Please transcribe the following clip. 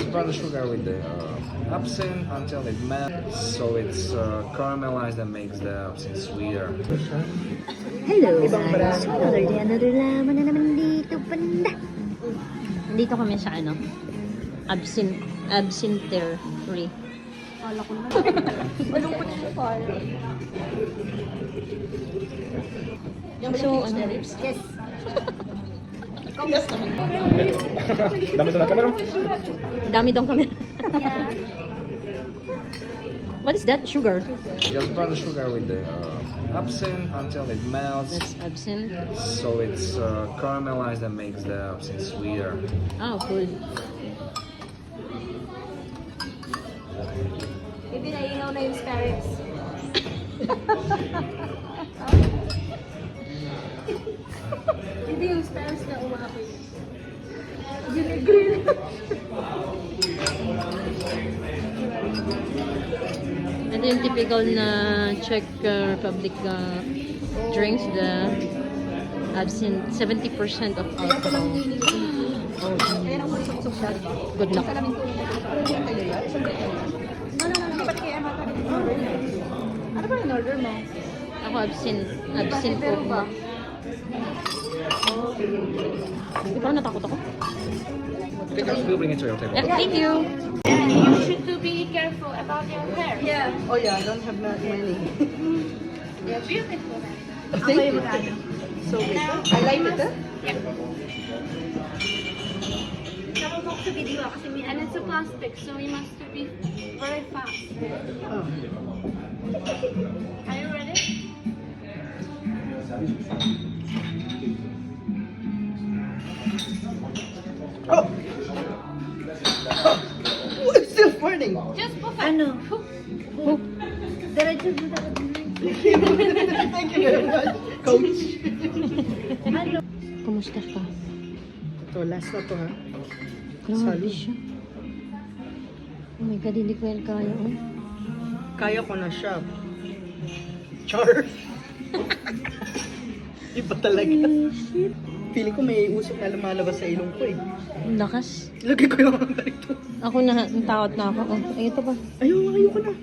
Brown sugar with the absinthe until it melts, so it's caramelized and makes the absinthe sweeter. Hello guys! Another laman na naman dito, panda! Dito kami sa ano? Absinthe free. Kala ko naman. Malungkot siya pa. So, ano? Yes! Dami ito na kamera. Dami dong kami. What is that? Sugar? Just brown sugar with the absinthe until it melts, That's absinthe. so it's caramelized and makes the absinthe sweeter. Oh, cool. Maybe naiingaw na yung spirits. Hindi yung spirits na umakoy. Ginigrin. Ito yung typical na Czech Republic drinks, the absinthe, 70% of alcohol. Kaya nang malusok siya. Good luck. No. Ba't kaya ano ba yung order mo? Ako absinthe. Absinthe Pero po. ba? Di ba natakot ako? We'll bring it to your table. Yeah, thank you. You should to be careful about your hair. Yeah. Oh yeah, I don't have that many. Yeah, beautiful. Thank you. So I like it. Nakabok sa video kasi may and it's a plastic, so we must to be very fast. Oh. Are you ready? Oh. Oh, it's still burning. Just perfect. Ano? Diretso dito. Thank you very much, Coach. Kumusta ka? Ito, last na to ha. Grabe Solid. siya. Oh my God, hindi ko yan kaya. Oh. Kaya ko na siya. Char. Iba talaga. Shit. Feeling ko may usok na lumalabas sa ilong ko eh. Ang lakas. Lagay ko yung mga ganito. Ako na, natakot na ako. Oh, ay, ito ba? Ayoko na.